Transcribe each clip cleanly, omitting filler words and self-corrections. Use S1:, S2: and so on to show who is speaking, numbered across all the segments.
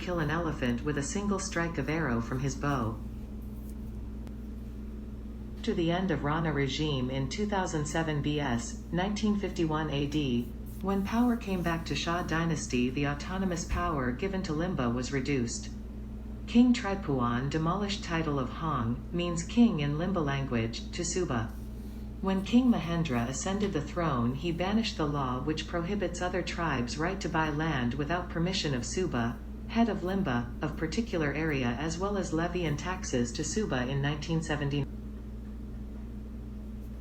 S1: kill an elephant with a single strike of arrow from his bow. After the end of Rana regime in 2007 BS, 1951 AD, when power came back to Shah dynasty, the autonomous power given to Limba was reduced. King Tridpuan demolished title of Hong, means king in Limba language, to Suba. When King Mahendra ascended the throne, he banished the law which prohibits other tribes' right to buy land without permission of Suba, head of Limba, of particular area, as well as levy and taxes to Suba in 1979.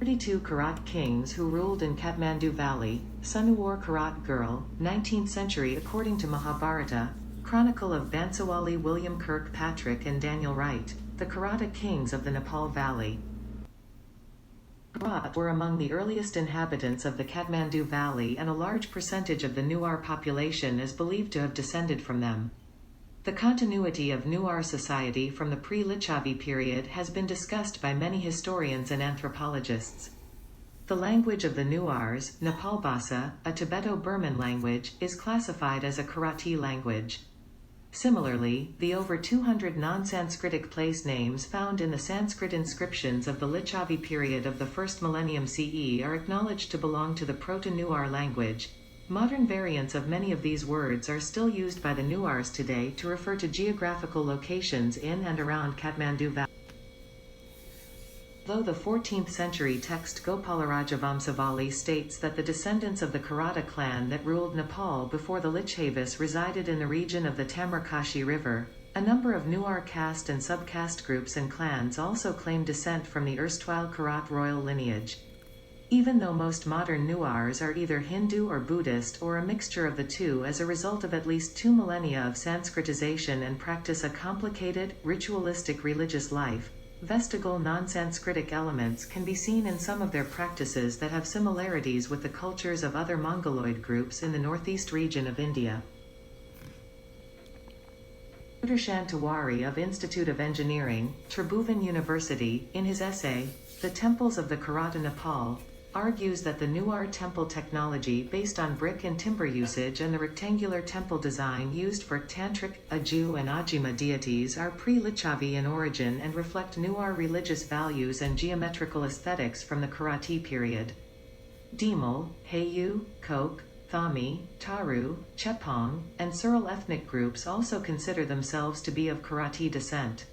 S1: 32 Karat kings who ruled in Kathmandu Valley, Sanuwar Karat girl, 19th century according to Mahabharata, Chronicle of Bansawali William Kirkpatrick and Daniel Wright, the Karata kings of the Nepal Valley. Karat were among the earliest inhabitants of the Kathmandu Valley, and a large percentage of the Newar population is believed to have descended from them. The continuity of Newar society from the pre-Licchavi period has been discussed by many historians and anthropologists. The language of the Newars, Nepal Bhasa, a Tibeto-Burman language, is classified as a Karati language. Similarly, the over 200 non-Sanskritic place names found in the Sanskrit inscriptions of the Licchavi period of the first millennium CE are acknowledged to belong to the Proto-Newar language. Modern variants of many of these words are still used by the Newars today to refer to geographical locations in and around Kathmandu Valley. Although the 14th century text Gopalaraja Vamsavali states that the descendants of the Karata clan that ruled Nepal before the Licchavis resided in the region of the Tamarkashi River, a number of Newar caste and sub-caste groups and clans also claim descent from the erstwhile Karat royal lineage. Even though most modern Newars are either Hindu or Buddhist or a mixture of the two as a result of at least 2 millennia of Sanskritization and practice a complicated, ritualistic religious life, vestigial non-Sanskritic elements can be seen in some of their practices that have similarities with the cultures of other Mongoloid groups in the northeast region of India. Sudarshan Tiwari of Institute of Engineering, Tribhuvan University, in his essay, The Temples of the Karata Nepal, argues that the Newar temple technology based on brick and timber usage and the rectangular temple design used for Tantric, Aju and Ajima deities are pre-Licchavi in origin and reflect Newar religious values and geometrical aesthetics from the Karati period. Dimal, Heiyu, Kok, Thami, Taru, Chepang, and Seral ethnic groups also consider themselves to be of Karati descent.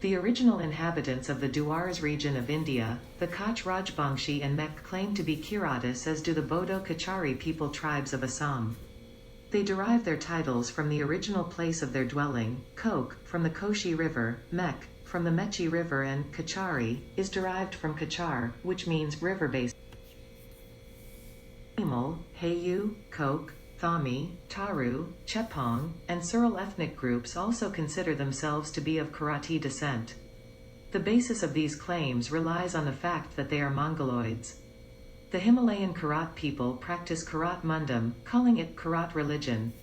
S1: The original inhabitants of the Duars region of India, the Kutch Rajbangshi and Mek, claim to be Kiratis, as do the Bodo Kachari people tribes of Assam. They derive their titles from the original place of their dwelling, Kok, from the Koshi River, Mek, from the Mechi River, and Kachari is derived from Kachar, which means river basin. Dimal, Heiyu, Kok, Thami, Taru, Chepang, and Seral ethnic groups also consider themselves to be of Karati descent. The basis of these claims relies on the fact that they are Mongoloids. The Himalayan Karat people practice Karat Mundam, calling it Karat religion.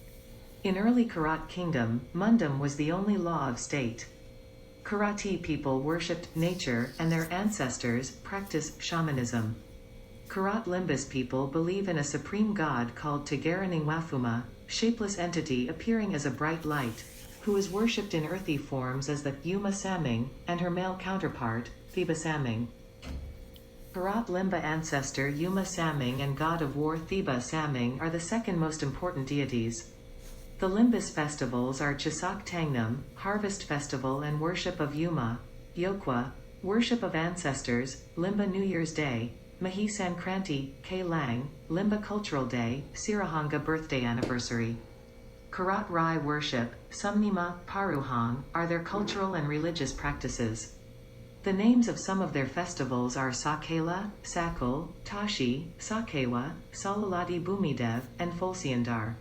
S1: In early Karat kingdom, Mundam was the only law of state. Karati people worshipped nature, and their ancestors practice shamanism. Karat Limbus people believe in a supreme god called Tagaraningwafuma, shapeless entity appearing as a bright light, who is worshipped in earthy forms as the Yuma Saming, and her male counterpart, Thiba Saming. Karat Limba ancestor Yuma Saming and god of war Thiba Saming are the second most important deities. The Limbus festivals are Chisak Tangnam, harvest festival and worship of Yuma, Yokwa, worship of ancestors, Limba New Year's Day, Mahi Sankranti, K Lang, Limba Cultural Day, Sirahanga birthday anniversary. Karat Rai worship, Sumnima, Paruhang, are their cultural and religious practices. The names of some of their festivals are Sakela, Sakal, Tashi, Sakewa, Salalati Bhumidev, and Folsiandar.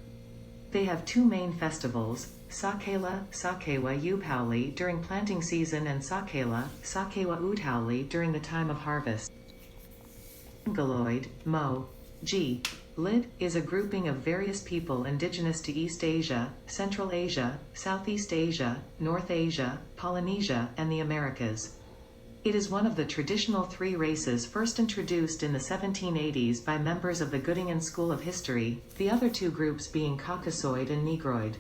S1: They have 2 main festivals, Sakela, Sakewa Uphauli during planting season and Sakela, Sakewa Udhauli during the time of harvest. Mongoloid, Mo, G. Lid, is a grouping of various people indigenous to East Asia, Central Asia, Southeast Asia, North Asia, Polynesia, and the Americas. It is one of the traditional 3 races first introduced in the 1780s by members of the Göttingen School of History, the other 2 groups being Caucasoid and Negroid.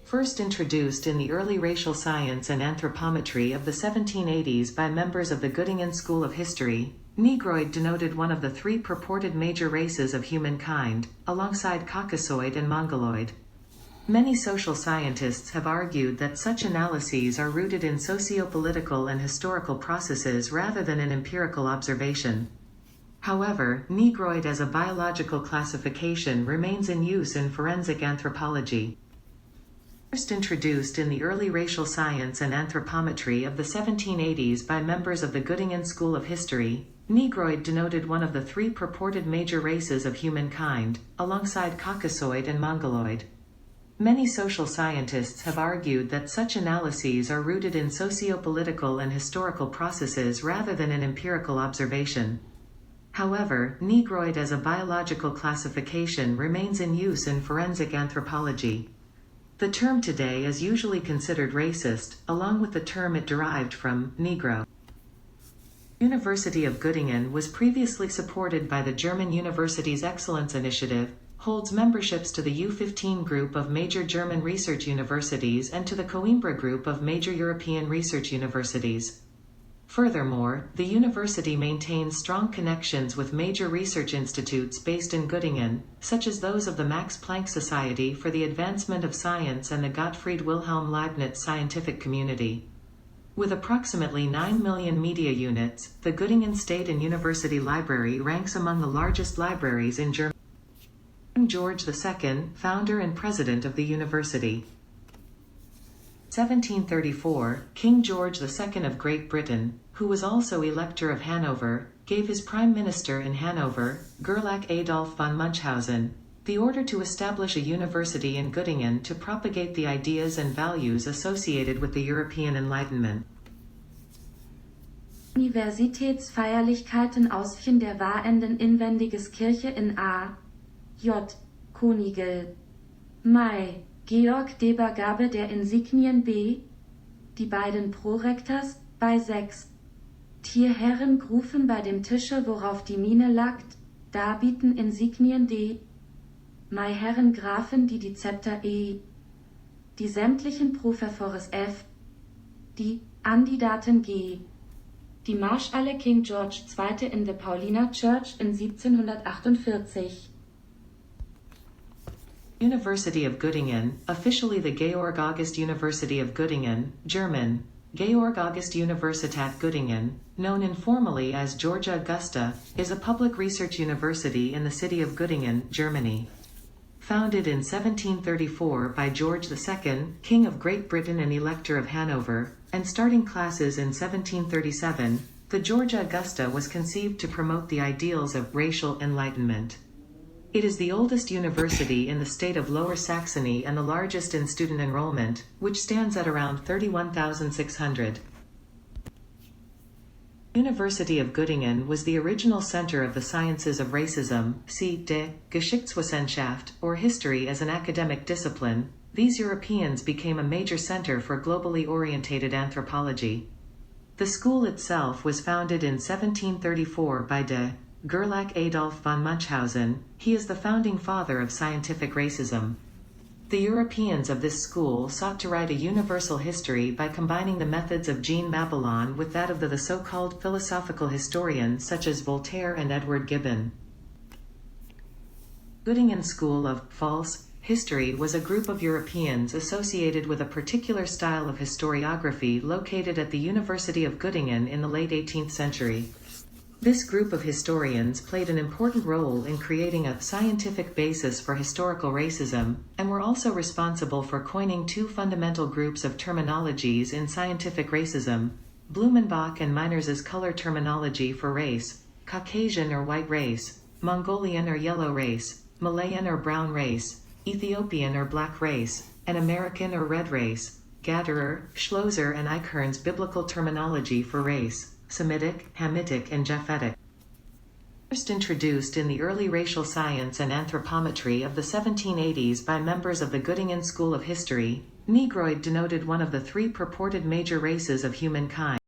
S1: First introduced in the early racial science and anthropometry of the 1780s by members of the Göttingen School of History, Negroid denoted one of the three purported major races of humankind, alongside Caucasoid and Mongoloid. Many social scientists have argued that such analyses are rooted in socio-political and historical processes rather than in empirical observation. However, Negroid as a biological classification remains in use in forensic anthropology. First introduced in the early racial science and anthropometry of the 1780s by members of the Göttingen School of History, Negroid denoted one of the three purported major races of humankind, alongside Caucasoid and Mongoloid. Many social scientists have argued that such analyses are rooted in socio-political and historical processes rather than in empirical observation. However, Negroid as a biological classification remains in use in forensic anthropology. The term today is usually considered racist, along with the term it derived from, Negro. University of Göttingen was previously supported by the German Universities Excellence Initiative, holds memberships to the U15 group of major German research universities and to the Coimbra group of major European research universities. Furthermore, the university maintains strong connections with major research institutes based in Göttingen, such as those of the Max Planck Society for the Advancement of Science and the Gottfried Wilhelm Leibniz Scientific Community. With approximately 9 million media units, the Göttingen State and University Library ranks among the largest libraries in Germany. George II, founder and president of the university. 1734, King George II of Great Britain, who was also Elector of Hanover, gave his prime minister in Hanover, Gerlach Adolf von Munchausen, the order to establish a university in Göttingen to propagate the ideas and values associated with the European Enlightenment.
S2: Universitätsfeierlichkeiten Aussichten der Wahrenden Inwendiges Kirche in A. J. Konigl. Mai. Georg Debergabe der Insignien B. Die beiden Prorektors, bei 6. Tierherren grufen bei dem Tische worauf die Mine lagt, darbieten Insignien D. Mai Herren Grafen die Zepter E. Die sämtlichen Professores F. Die Andidaten G. Die Marschall King George II in the Paulina Church in 1748.
S1: University of Göttingen, officially the Georg August University of Göttingen, German, Georg August Universität Göttingen, known informally as Georgia Augusta, is a public research university in the city of Göttingen, Germany. Founded in 1734 by George II, King of Great Britain and Elector of Hanover, and starting classes in 1737, the Georgia Augusta was conceived to promote the ideals of racial enlightenment. It is the oldest university in the state of Lower Saxony and the largest in student enrollment, which stands at around 31,600. University of Göttingen was the original center of the sciences of racism, see de Geschichtswissenschaft, or history as an academic discipline. These Europeans became a major center for globally orientated anthropology. The school itself was founded in 1734 by de Gerlach Adolf von Munchausen. He is the founding father of scientific racism. The Europeans of this school sought to write a universal history by combining the methods of Jean Mabillon with that of the so-called philosophical historians such as Voltaire and Edward Gibbon. Göttingen School of False History was a group of Europeans associated with a particular style of historiography located at the University of Göttingen in the late 18th century. This group of historians played an important role in creating a scientific basis for historical racism, and were also responsible for coining two fundamental groups of terminologies in scientific racism: Blumenbach and Meiners's color terminology for race, Caucasian or white race, Mongolian or yellow race, Malayan or brown race, Ethiopian or black race, and American or red race, Gatterer, Schlosser and Eichhorn's biblical terminology for race, Semitic, Hamitic and Japhetic. First introduced in the early racial science and anthropometry of the 1780s by members of the Göttingen School of History, Negroid denoted one of the three purported major races of humankind.